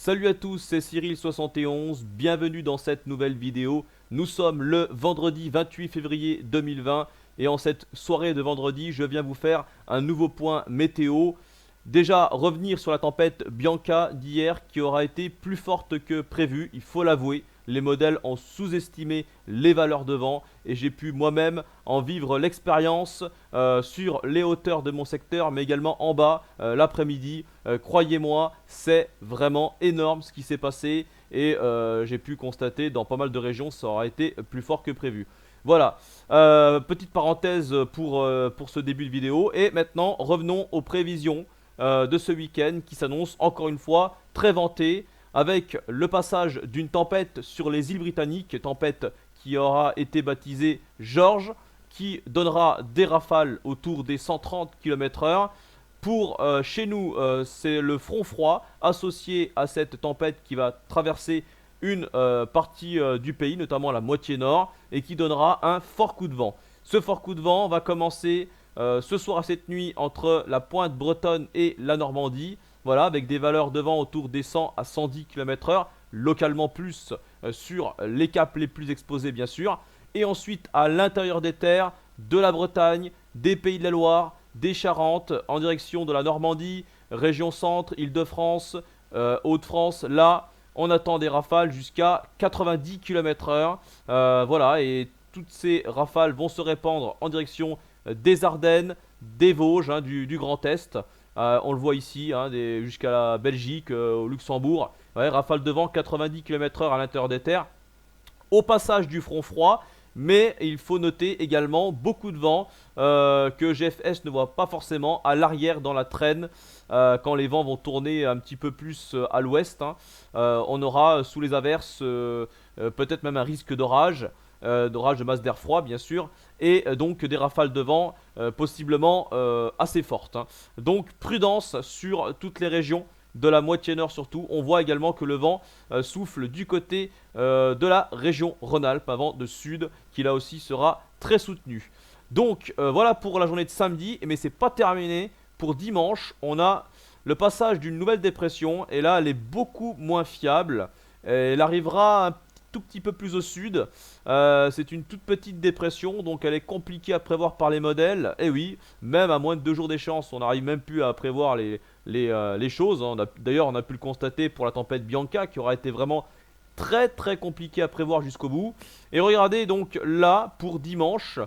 Salut à tous, c'est Cyril71, bienvenue dans cette nouvelle vidéo. Nous sommes le vendredi 28 février 2020 et en cette soirée de vendredi, je viens vous faire un nouveau point météo. Déjà, revenir sur la tempête Bianca d'hier qui aura été plus forte que prévu, il faut l'avouer. Les modèles ont sous-estimé les valeurs de vent et j'ai pu moi-même en vivre l'expérience sur les hauteurs de mon secteur mais également en bas l'après-midi. Croyez-moi, c'est vraiment énorme ce qui s'est passé et j'ai pu constater dans pas mal de régions ça aura été plus fort que prévu. Voilà, petite parenthèse pour ce début de vidéo et maintenant revenons aux prévisions de ce week-end qui s'annonce encore une fois très vanté avec le passage d'une tempête sur les îles britanniques, tempête qui aura été baptisée George, qui donnera des rafales autour des 130 km/h. Pour chez nous, c'est le front froid associé à cette tempête qui va traverser une partie du pays, notamment la moitié nord, et qui donnera un fort coup de vent. Ce fort coup de vent va commencer ce soir à cette nuit entre la pointe bretonne et la Normandie. Voilà, avec des valeurs de vent autour des 100 à 110 km/h, localement plus sur les caps les plus exposés bien sûr. Et ensuite à l'intérieur des terres, de la Bretagne, des Pays de la Loire, des Charentes, en direction de la Normandie, région centre, Île-de-France, Hauts-de-France. Là, on attend des rafales jusqu'à 90 km/h. Voilà, et toutes ces rafales vont se répandre en direction des Ardennes, des Vosges, du Grand Est. On le voit ici, jusqu'à la Belgique, au Luxembourg. Ouais, rafale de vent 90 km/h à l'intérieur des terres. Au passage du front froid, mais il faut noter également beaucoup de vent que GFS ne voit pas forcément à l'arrière dans la traîne. Quand les vents vont tourner un petit peu plus à l'ouest, on aura sous les averses peut-être même un risque d'orage. D'orage de masse d'air froid bien sûr, et donc des rafales de vent possiblement assez fortes. Donc prudence sur toutes les régions de la moitié nord surtout. On voit également que le vent souffle du côté de la région Rhône-Alpes, un vent de sud qui là aussi sera très soutenu. Donc voilà pour la journée de samedi, mais c'est pas terminé. Pour dimanche, on a le passage d'une nouvelle dépression, et là elle est beaucoup moins fiable. Elle arrivera un tout petit peu plus au sud. C'est une toute petite dépression, donc elle est compliquée à prévoir par les modèles. Et oui, même à moins de 2 jours d'échéance, on n'arrive même plus à prévoir les choses. D'ailleurs, on a pu le constater pour la tempête Bianca, qui aura été vraiment très très compliqué à prévoir jusqu'au bout. Et regardez donc là, pour dimanche,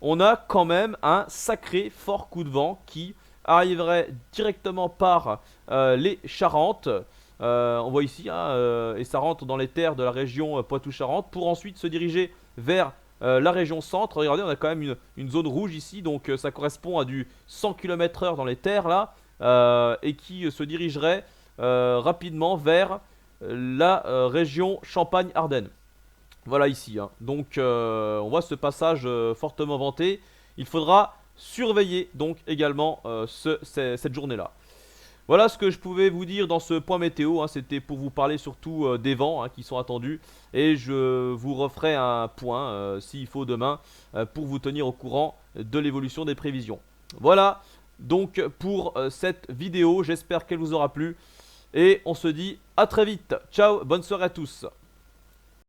on a quand même un sacré fort coup de vent qui arriverait directement par les Charentes. On voit ici, et ça rentre dans les terres de la région Poitou-Charentes pour ensuite se diriger vers la région centre. Regardez, on a quand même une zone rouge ici, donc ça correspond à du 100 km/h dans les terres là, et qui se dirigerait rapidement vers la région Champagne-Ardenne. Voilà ici, donc on voit ce passage fortement vanté. Il faudra surveiller donc également cette journée-là. Voilà ce que je pouvais vous dire dans ce point météo, c'était pour vous parler surtout des vents qui sont attendus. Et je vous referai un point s'il faut demain pour vous tenir au courant de l'évolution des prévisions. Voilà donc pour cette vidéo, j'espère qu'elle vous aura plu. Et on se dit à très vite, ciao, bonne soirée à tous.